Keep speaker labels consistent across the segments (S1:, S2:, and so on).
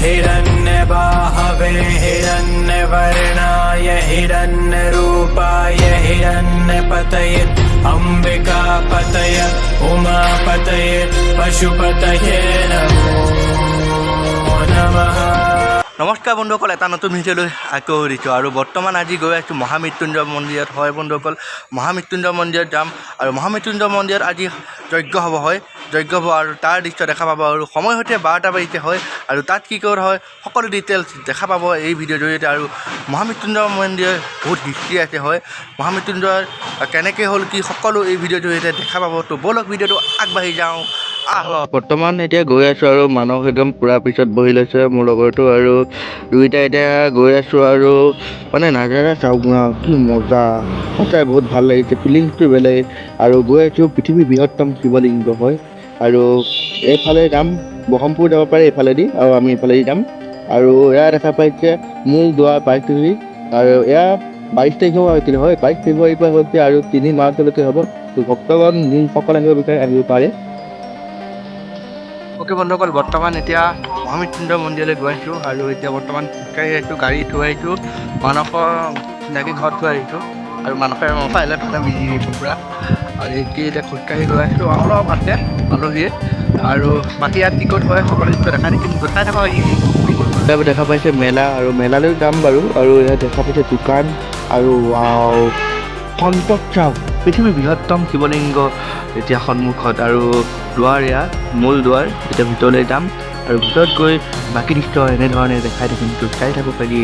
S1: हिरण्यबाहवे हिरण्यवर्णाय हिरण्यरूपाय हिरण्यपतये अम्बिकापतये उमापतये पशुपतये नमो नमः।
S2: নমস্কাৰ বন্ধুসকল, এটা নতুন ভিডিঅ'লৈ আকৌ দিছোঁ আৰু বৰ্তমান আজি গৈ আছোঁ মহামৃত্যুঞ্জয় মন্দিৰত। হয় বন্ধুসকল, মহামৃত্যুঞ্জয় মন্দিৰত যাম আৰু মহামৃত্যুঞ্জয় মন্দিৰত আজি যজ্ঞ হ'ব আৰু তাৰ দৃশ্য দেখা পাব আৰু সময় সৈতে 12টা বাজিছে হয় আৰু তাত কি কৰা হয় সকলো ডিটেইলছ দেখা পাব এই ভিডিঅ'ৰ জৰিয়তে। আৰু মহামৃত্যুঞ্জয় মন্দিৰৰ বহুত হিষ্ট্ৰী আছে হয়, মহামৃত্যুঞ্জয় কেনেকৈ হ'ল কি সকলো এই ভিডিঅ'ৰ জৰিয়তে দেখা পাব। তো ব'লক ভিডিঅ'টো আগবাঢ়ি যাওঁ। বৰ্তমান এতিয়া গৈ আছোঁ আৰু মানুহ একদম পূৰা পিছত বহি লৈছে মোৰ লগৰটো আৰু দুইটা এতিয়া গৈ আছোঁ আৰু মানে নাজাৰা চাওক না কি মজা, সঁচাই বহুত ভাল লাগিছে, ফিলিংছটো বেলেগ। আৰু গৈ আছোঁ পৃথিৱীৰ বৃহত্তম শিৱলিংগ হয় আৰু এইফালে যাম ব্ৰহ্মপুৰ যাব পাৰে এইফালেদি আৰু আমি এইফালেদি যাম। আৰু এয়া দেখা পাইছে মূল দুৱাৰ পাইছোঁহি আৰু এয়া 22 তাৰিখৰ পৰা হৈছিলে হয়, 22 ফেব্ৰুৱাৰীৰ পৰা হৈছে আৰু 3 মাৰ্চলৈকে হ'ব। তো ভক্তগণ যিসকল আহিব বিচাৰে আহিব পাৰে। অ'কে বন্ধুসকল, বৰ্তমান এতিয়া মহামৃত্যুঞ্জয় মন্দিৰলৈ গৈ আহিছোঁ আৰু এতিয়া বৰ্তমান খোজকাঢ়ি আহিছোঁ, গাড়ী থৈ আহিছোঁ, মানসৰ চিনাকি ঘৰত থৈ আহিছোঁ আৰু মানসে ফাইলে বিজি আহিছোঁ পূৰা। আৰু এতিয়া খোজকাঢ়ি গৈ আহিছোঁ, অলপ আছে আলহীয়ে আৰু বাকী ইয়াত টিকট হয় সকলো দেখা দেখিম গোটাই থকা দেখা পাইছে মেলা আৰু মেলালৈ যাম বাৰু। আৰু ইয়াত দেখা পাইছে দোকান আৰু সন্তক চাওক, পৃথিৱীৰ বৃহত্তম শিৱলিংগ এতিয়া সন্মুখত আৰু দুৱাৰ এয়া মূল দুৱাৰ। এতিয়া ভিতৰলৈ যাম আৰু ভিতৰত গৈ বাকী দৃশ্য এনেধৰণে দেখাই থাকিম, চাই থাকোঁ পাৰি।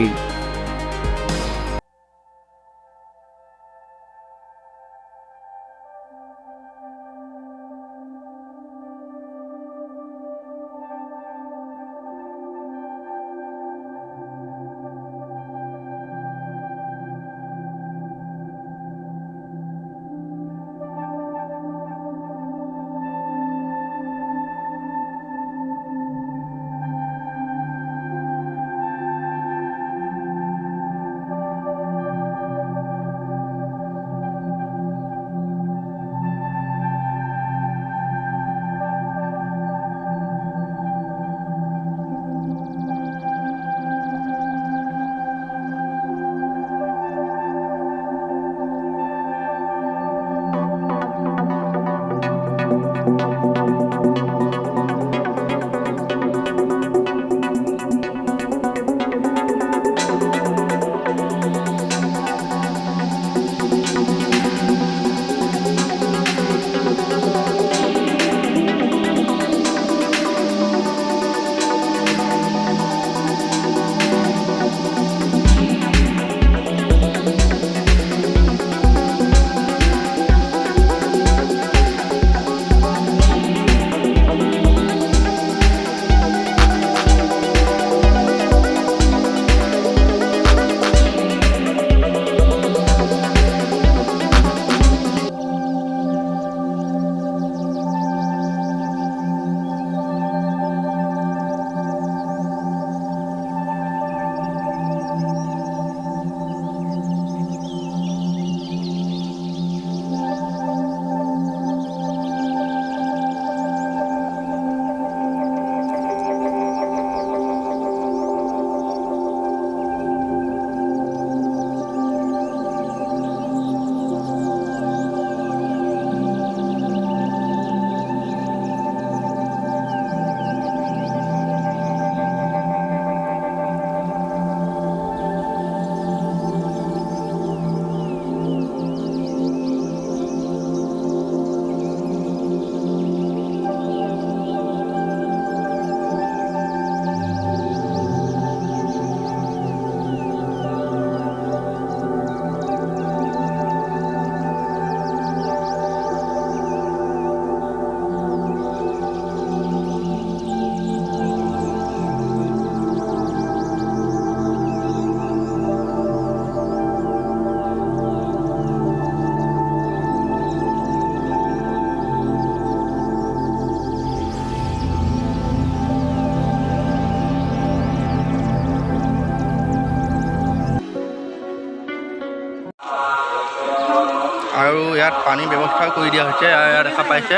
S2: আৰু ইয়াত পানীৰ ব্যৱস্থাও কৰি দিয়া হৈছে। ইয়াত দেখা পাইছে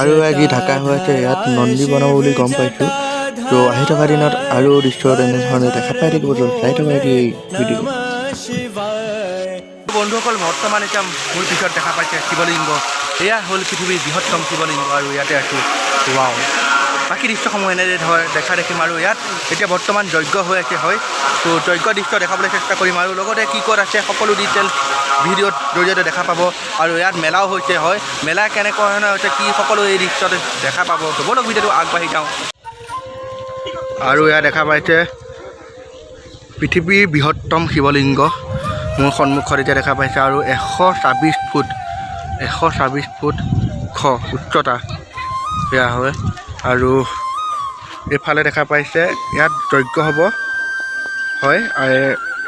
S2: আৰু আজি ঢাকা হৈ আছে ইয়াত নন্দী বনাব বুলি গম পাইছোঁ তো আহি থকা দিনত আৰু দৃশ্য তেনেধৰণে দেখা পাই থাকিব তো চাই থকা এটি ভিডিঅ' বন্ধুসকল বৰ্তমান এতিয়া মোৰ পিছত দেখা পাইছে শিৱলিংগ এয়া হ'ল পৃথিৱীৰ বৃহত্তম শিৱলিংগ আৰু ইয়াতে আছোঁ ৱাও বাকী দৃশ্যসমূহ এনেদৰে দেখা দেখিম আৰু ইয়াত এতিয়া বৰ্তমান যজ্ঞ হৈ আছে হয় তো যজ্ঞ দৃশ্য দেখাবলৈ চেষ্টা কৰিম আৰু লগতে কি ক'ত আছে সকলো ডিটেইলছ ভিডিঅ'ত জৰিয়তে দেখা পাব আৰু ইয়াত মেলাও হৈছে হয় মেলা কেনেকুৱা ধৰণৰ হৈছে কি সকলো এই দৃশ্যতে দেখা পাব তো বলক ভিডিঅ'টো আগবাঢ়ি যাওঁ আৰু ইয়াত দেখা পাইছে পৃথিৱীৰ বৃহত্তম শিৱলিংগ মোৰ সন্মুখত এতিয়া দেখা পাইছে আৰু 126 ফুট উচ্চতা এয়া হয় আৰু এইফালে দেখা পাইছে ইয়াত যজ্ঞ হ'ব হয়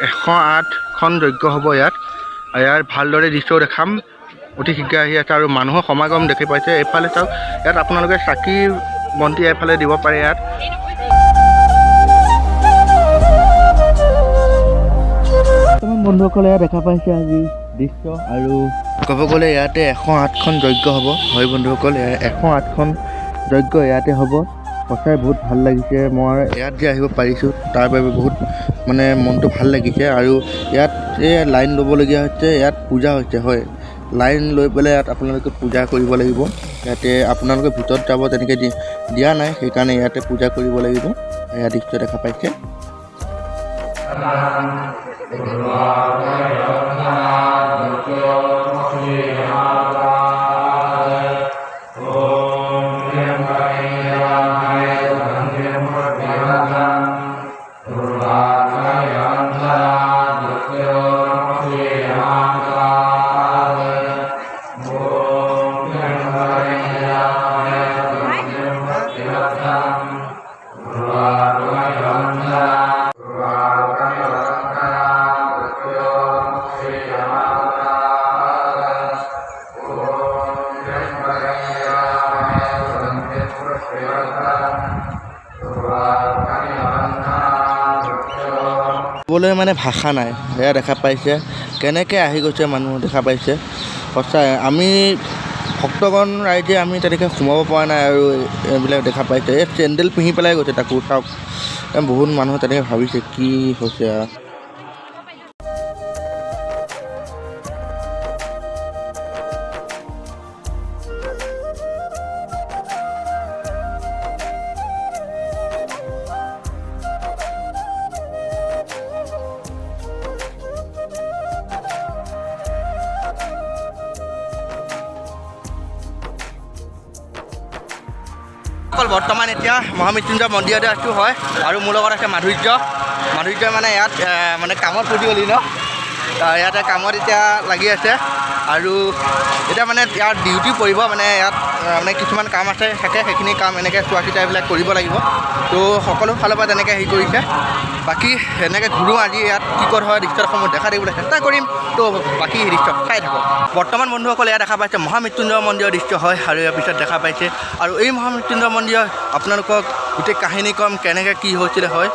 S2: 108খন যজ্ঞ হ'ব ইয়াত ইয়াৰ ভালদৰে দৃশ্যও দেখাম অতি শীঘ্ৰে আহি আছে আৰু মানুহৰ সমাগম দেখি পাইছে এইফালে চাওক ইয়াত আপোনালোকে চাকি বন্তি এইফালে দিব পাৰে ইয়াত বন্ধুসকলে ইয়াত দেখা পাইছে আজি দৃশ্য আৰু ক'ব গ'লে ইয়াতে 108খন যজ্ঞ হ'ব হয় বন্ধুসকল 108খন যজ্ঞ ইয়াতে হ'ব সঁচাই বহুত ভাল লাগিছে মই ইয়াত যে আহিব পাৰিছোঁ তাৰ বাবে বহুত মানে মনটো ভাল লাগিছে আৰু ইয়াত এই লাইন ল'বলগীয়া হৈছে ইয়াত পূজা হৈছে হয় লাইন লৈ পেলাই ইয়াত আপোনালোকে পূজা কৰিব লাগিব ইয়াতে আপোনালোকে ভিতৰত যাব তেনেকৈ দিয়া নাই সেইকাৰণে ইয়াতে পূজা কৰিব লাগিব এয়া দৃশ্য দেখা পাইছে ক'বলৈ মানে ভাষা নাই এয়া দেখা পাইছে কেনেকৈ আহি গৈছে মানুহ দেখা পাইছে সঁচাই আমি ভক্তগণ ৰাইজে আমি তেনেকৈ সোমাব পৰা নাই আৰু এইবিলাক দেখা পাইছে এই চেণ্ডেল পিন্ধি পেলাই গৈছে তাকো চাওক বহুত মানুহ তেনেকৈ ভাবিছে কি হৈছে বৰ্তমান এতিয়া মহামৃত্যুঞ্জয় মন্দিৰতে আছোঁ হয় আৰু মোৰ লগত আছে মাধুৰ্য মানে ইয়াত মানে কামত ফুটি গ'লি ন ইয়াতে কামত এতিয়া লাগি আছে আৰু এতিয়া মানে ইয়াত ডিউটি পৰিব মানে ইয়াত মানে কিছুমান কাম আছে থাকে সেইখিনি কাম এনেকৈ চোৱা চিতা এইবিলাক কৰিব লাগিব তো সকলো ফালৰ পৰা তেনেকৈ হেৰি কৰিছে বাকী এনেকৈ ঘূৰোঁ আজি ইয়াত কি ক'ত হয় দৃশ্যসমূহ দেখা দিবলৈ চেষ্টা কৰিম তো বাকী দৃশ্য চাই থাকক বৰ্তমান বন্ধুসকলে ইয়াত দেখা পাইছে মহামৃত্যুঞ্জয় মন্দিৰৰ দৃশ্য হয় আৰু ইয়াৰ পিছত দেখা পাইছে আৰু এই মহামৃত্যুঞ্জয় মন্দিৰৰ আপোনালোকক গোটেই কাহিনী কম কেনেকৈ কি হৈছিলে হয়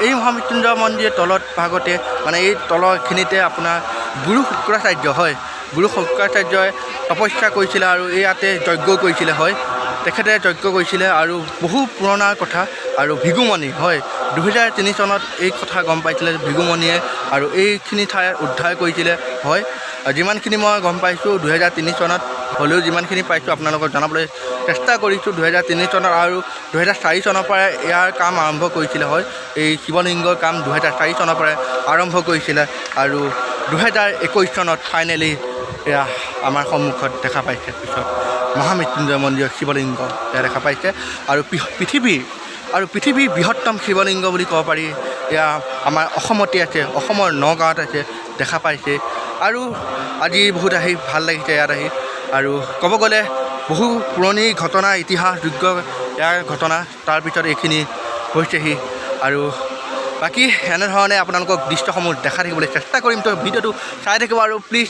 S2: এই মহামৃত্যুঞ্জয় মন্দিৰৰ তলত ভাগতে মানে এই তলৰখিনিতে আপোনাৰ গুৰু শুক্ৰাচাৰ্য হয় গুৰু শুক্ৰাচাৰ্যই তপস্যা কৰিছিলে আৰু ইয়াতে যজ্ঞ কৰিছিলে হয় তেখেতে যজ্ঞ কৰিছিলে আৰু বহু পুৰণা কথা আৰু ভৃগুমণি হয় 2003 চনত এই কথা গম পাইছিলে ভৃগুমণিয়ে আৰু এইখিনি ঠাই উদ্ধাৰ কৰিছিলে হয় যিমানখিনি মই গম পাইছোঁ 2003 চনত হ'লেও যিমানখিনি পাইছোঁ আপোনালোকক জনাবলৈ চেষ্টা কৰিছোঁ 2003 চনত আৰু 2004 চনৰ পৰা ইয়াৰ কাম আৰম্ভ কৰিছিলে হয় এই শিৱলিংগৰ কাম 2004 চনৰ পৰা আৰম্ভ কৰিছিলে আৰু 2021 চনত ফাইনেলি এয়া আমাৰ সন্মুখত দেখা পাইছে পিছত মহামৃত্যুঞ্জয় মন্দিৰৰ শিৱলিংগ এয়া দেখা পাইছে আৰু পৃথিৱীৰ বৃহত্তম শিৱলিংগ বুলি ক'ব পাৰি এয়া আমাৰ অসমতে আছে অসমৰ নগাঁৱত আছে দেখা পাইছে আৰু আজি বহুত আহি ভাল লাগিছে ইয়াত আহি আৰু ক'ব গ'লে বহু পুৰণি ঘটনা ইতিহাসযোগ্য ইয়াৰ ঘটনা তাৰ ভিতৰত এইখিনি হৈছেহি আৰু বাকী এনেধৰণে আপোনালোকক দৃশ্যসমূহ দেখা থাকিবলৈ চেষ্টা কৰিম তো ভিডিঅ'টো চাই থাকিব আৰু প্লিজ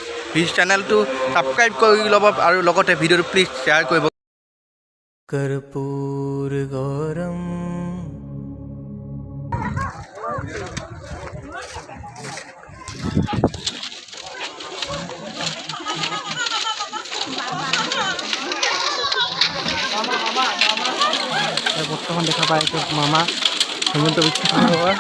S2: চেনেলটো ছাবস্ক্ৰাইব কৰি ল'ব আৰু লগতে ভিডিঅ'টো প্লিজ শ্বেয়াৰ কৰিব কৰ্পূৰ গৌৰম বৰ্তমান দেখা পাই আছোঁ মামা হেমন্ত বিশ্ব শৰ্মা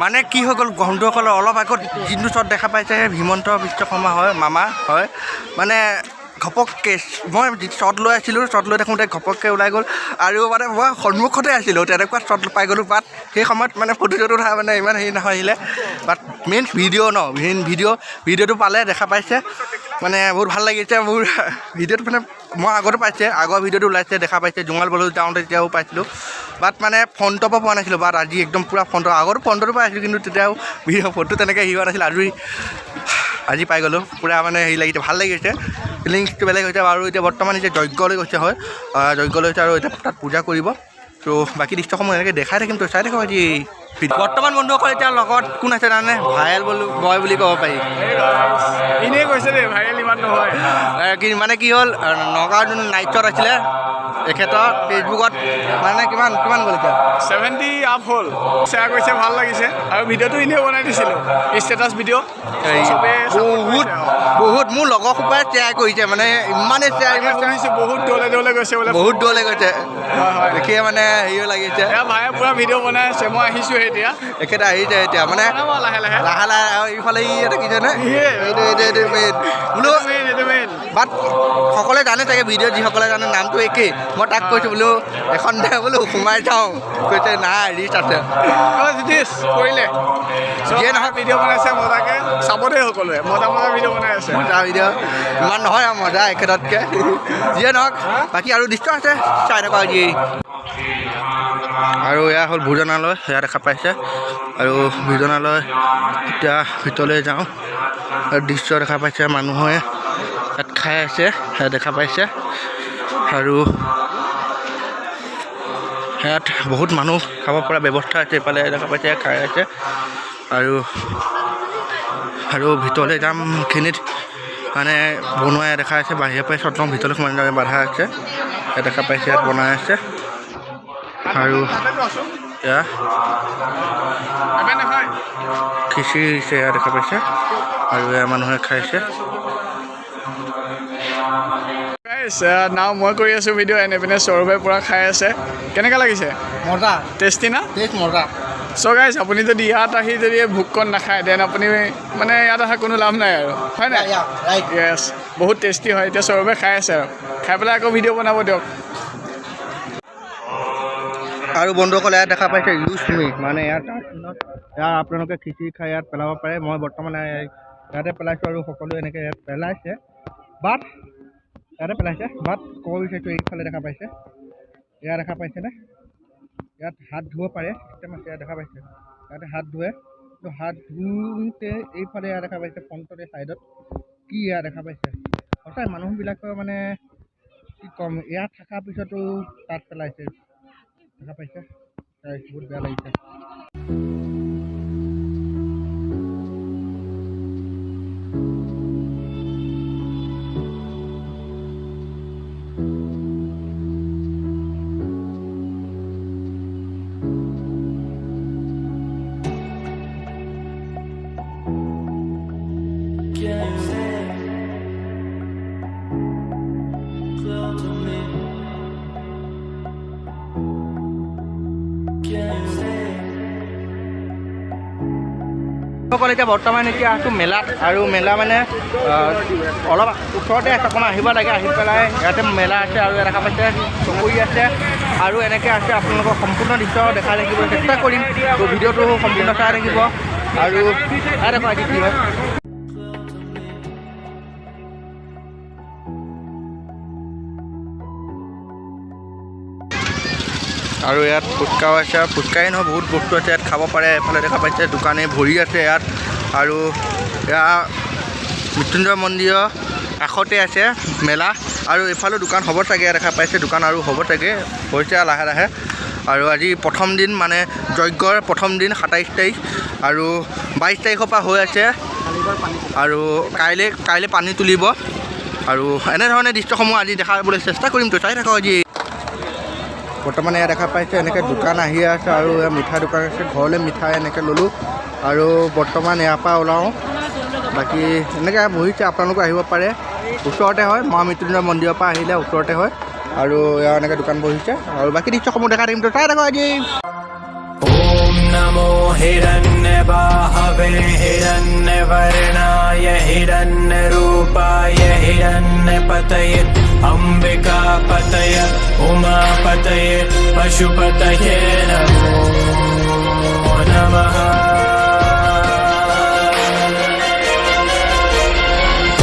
S2: মানে কি হৈ গ'ল বন্ধুসকলৰ অলপ আগত যিটো শ্বট দেখা পাইছে হিমন্ত বিশ্ব শৰ্মা হয় মামা হয় মানে ঘপককৈ মই শ্বট লৈ আছিলোঁ শ্বট লৈ থাকোঁতে ঘপককৈ ওলাই গ'ল আৰু মানে মই সন্মুখতে আছিলোঁ তেনেকুৱা শ্বট পাই গ'লোঁ বাট সেই সময়ত মানে ফটো চটো উঠা মানে ইমান হেৰি নাহিলে বাট মেইন ভিডিঅ'টো পালে দেখা পাইছে মানে বহুত ভাল লাগিছে মোৰ ভিডিঅ'টো মানে মই আগতে পাইছে আগৰ ভিডিঅ'টো ওলাইছে দেখা পাইছে জোঙাল বলো যাওঁতে তেতিয়াও পাইছিলোঁ বাট মানে ফ্ৰণ্টৰ পৰা পোৱা নাছিলোঁ বাট আজি একদম পূৰা ফ্ৰণ্টৰ আগতো ফ্ৰণ্টৰ পৰা আহিছিলোঁ কিন্তু তেতিয়াও ফটো তেনেকৈ হেৰি হোৱা নাছিল আজি পাই গ'লোঁ পূৰা মানে হেৰি লাগিছে ভাল লাগিছে ফিলিংছটো বেলেগ হৈছে আৰু এতিয়া বৰ্তমান এতিয়া যজ্ঞলৈ গৈছে হয় যজ্ঞলৈ হৈছে আৰু এতিয়া তাত পূজা কৰিব তো বাকী দৃশ্যসমূহ এনেকৈ দেখাই থাকিম তো চাই থাকক আজি বৰ্তমান বন্ধুসকল এতিয়া লগত কোন আছে জানে ভাইৰেল বয় বুলি ক'ব পাৰি
S3: এনেই কৈছে দেই ভাইৰেল ইমান নহয়
S2: মানে কি হ'ল নগাঁৱৰ যোন নাইট শ্বট আছিলে তেখেতৰ ফেচবুকত মানে কিমান গ'ল এতিয়া
S3: 70 আপ হ'ল শ্বেয়াৰ কৰিছে ভাল লাগিছে আৰু ভিডিঅ'টো এনেই বনাই দিছিলোঁ ষ্টেটাছ ভিডিঅ'
S2: বহুত মোৰ লগৰ সোপাই শ্বেয়াৰ কৰিছে মানে ইমানেই শ্বেয়াৰ
S3: বহুত দূৰলৈ গৈছে বোলে
S2: বহুত দূৰলৈ গৈছে
S3: হয়
S2: দেখিয়ে মানে হেৰিও লাগিছে
S3: ভাইয়ে পূৰা ভিডিঅ' বনাই আছে মই আহিছোঁ এতিয়া
S2: একেটা আহিছে এতিয়া মানে
S3: লাহে লাহে
S2: আৰু এইফালে দেখিছে নে বোলো বাট সকলোৱে জানে চাগে ভিডিঅ' যিসকলে জানে নামটো একেই মই তাক কৈছোঁ বোলো এখন দে বোলো সোমাই চাওঁ কৈছে নাই ৰিচ আছে
S3: কৰিলে যিয়ে নহয় ভিডিঅ' বনাইছে মজাকৈ চাব দেই সকলোৱে মজা ভিডিঅ' বনাই আছে
S2: মজা ভিডিঅ' ইমান নহয় আৰু মজা একেটাতকৈ যিয়ে নহওক বাকী আৰু দৃশ্য আছে চাই থকা আজি আৰু এয়া হ'ল ভোজনালয় সেয়া দেখা পাইছে আৰু ভোজনালয় এতিয়া ভিতৰলৈ যাওঁ আৰু দৃশ্য দেখা পাইছে মানুহে ইয়াত খাই আছে সেয়া দেখা পাইছে আৰু ইয়াত বহুত মানুহ খাব পৰা ব্যৱস্থা আছে এইফালে দেখা পাইছে খাই আছে আৰু ভিতৰলৈ যামখিনিত মানে বনোৱাই দেখা আছে বাহিৰৰ পৰাই চটং ভিতৰলৈ সোমাই যাব বাধা আছে ইয়াত দেখা পাইছে ইয়াত বনাই আছে আৰু এয়া খিচিৰি দিছে এয়া দেখা পাইছে আৰু এয়া মানুহে খাইছে
S3: নাও মই কৰি আছোঁ ভিডিঅ' এনেপিনে সৌৰভে পূৰা খাই আছে কেনেকুৱা লাগিছে
S2: মজা
S3: টেষ্টি না
S2: টেষ্ট মজা
S3: চ' গাইজ আপুনি যদি ইয়াত আহি যদি ভোককণ নাখায় দেন আপুনি মানে ইয়াত অহা কোনো লাভ নাই আৰু হয় নাই য়েছ বহুত টেষ্টি হয় এতিয়া সৌৰভে খাই আছে আৰু খাই পেলাই আকৌ ভিডিঅ' বনাব দিয়ক
S2: আৰু বন্ধুসকলে ইয়াত দেখা পাইছে ইউজ মি মানে ইয়াত আপোনালোকে খিচিৰি খাই ইয়াত পেলাব পাৰে মই বৰ্তমান ইয়াতে পেলাইছোঁ আৰু সকলোৱে এনেকৈ ইয়াত পেলাইছে বাট ক'ব বিচাৰিছোঁ এইফালে দেখা পাইছে এয়া দেখা পাইছেনে ইয়াত হাত ধুব পাৰে চিষ্টেম আছে ইয়াত দেখা পাইছে ইয়াতে হাত ধুৱে তো হাত ধুওঁতে এইফালে ইয়াত দেখা পাইছে ফ্ৰণ্টতে ছাইডত কি ইয়াত দেখা পাইছে সঁচাই মানুহবিলাকৰ মানে কি ক'ম ইয়াত থকাৰ পিছতো তাত পেলাইছে দেখা পাইছে বহুত বেয়া লাগিছে সকল এতিয়া বৰ্তমান এতিয়া আছোঁ মেলাত আৰু মেলা মানে অলপ ওচৰতে আছে অকণমান আহিব লাগে আহি পেলাই ইয়াতে মেলা আছে আৰু ইয়াত দেখা পাইছে চকৰি আছে আৰু এনেকৈ আছে আপোনালোকক সম্পূৰ্ণ দৃশ্য দেখাই থাকিব চেষ্টা কৰিম তো ভিডিঅ'টো সম্পূৰ্ণ চাই থাকিব আৰু চাই দেখোঁ আজি কি হয় আৰু ইয়াত ফুচকাও আছে ফুচকাই নহয় বহুত বস্তু আছে ইয়াত খাব পাৰে এফালে দেখা পাইছে দোকানে ভৰি আছে ইয়াত আৰু এয়া মৃত্যুঞ্জয় মন্দিৰৰ কাষতে আছে মেলা আৰু এইফালেও দোকান হ'ব চাগে দেখা পাইছে দোকান আৰু হ'ব চাগে হৈছে লাহে লাহে আৰু আজি প্ৰথম দিন মানে যজ্ঞৰ প্ৰথম দিন 27 তাৰিখ আৰু 22 তাৰিখৰ পৰা হৈ আছে আৰু কাইলৈ পানী তুলিব আৰু এনেধৰণে দৃশ্যসমূহ আজি দেখাবলৈ চেষ্টা কৰিম তো চাই থাকক আজি বৰ্তমান এয়া দেখা পাইছে এনেকৈ দোকান আহি আছে আৰু মিঠাই দোকান আছে ঘৰলৈ মিঠাই এনেকৈ ল'লোঁ আৰু বৰ্তমান ইয়াৰ পৰা ওলাওঁ বাকী এনেকৈ বহিছে আপোনালোকে আহিব পাৰে ওচৰতে হয় মহামৃত্যুঞ্জয় মন্দিৰৰ পৰা আহিলে ওচৰতে হয় আৰু ইয়াৰ এনেকৈ দোকান বহিছে আৰু বাকী দৃশ্যসমূহ দেখা দিম তো চাই থাকোঁ আজি
S1: ॐ नमो हिरण्यबाहवे हिरण्यवर्णाय हिरण्यरूपाय हिरण्यपतये अम्बिकापतय उमापतये पशुपतये नमो नमः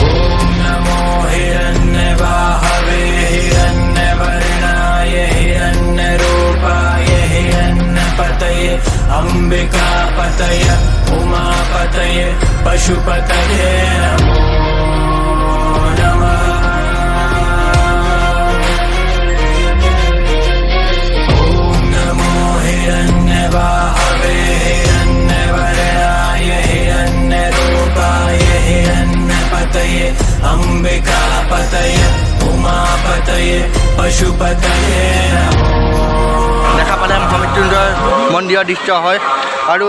S1: ॐ नमो हिरण्यबाहवे हिरण्यवर्णाय हिरण्यरूपाय हिरण्यपतये अम्बिकापतय उमापतये पशुपतये नमो नमः ॐ नमो हिरण्यबाहवे हिरण्यवर्णाय हिरण्यरूपाय हिरण्यपतये अम्बिकापतये उमापतये पशुपतये नमो
S2: দেখা পালে মহামৃত্যুঞ্জয় মন্দিৰৰ দৃশ্য হয় আৰু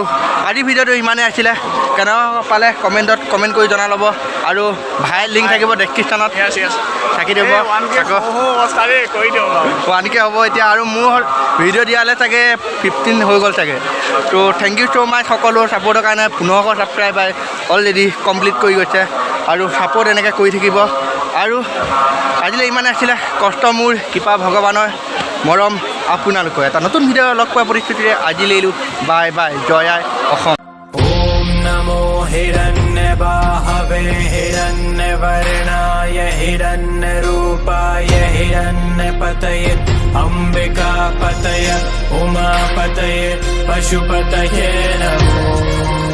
S2: আজিৰ ভিডিঅ'টো ইমানেই আছিলে কেনেকুৱা পালে কমেণ্টত কমেণ্ট কৰি জনাই ল'ব আৰু ভাইৰেল লিংক থাকিব ডেছক্ৰিপশ্যনত থাকি দিব আকৌ 1K হ'ব এতিয়া আৰু মোৰ ভিডিঅ' দিয়ালে চাগে 15 হৈ গ'ল চাগে তো থেংক ইউ ছ' মাছ সকলো ছাপোৰ্টৰ কাৰণে 1500 ছাবস্ক্ৰাইবাৰ অলৰেডি কমপ্লিট কৰি গৈছে আৰু ছাপোৰ্ট এনেকৈ কৰি থাকিব আৰু আজিলৈ ইমানে আছিলে কষ্ট মোৰ কৃপা ভগৱানৰ মৰম আপোনালোকৰ এটা নতুন ভিডিঅ' লগ পোৱা পৰিস্থিতিৰে আজিলৈ এৰিলোঁ বাই বাই জয় আই অসম
S1: ॐ नमो हिरण्यबाहवे हिरण्यवर्णाय हिरण्यरूपाय हिरण्यपतये अम्बिकापतये उमापतये पशुपतये नमो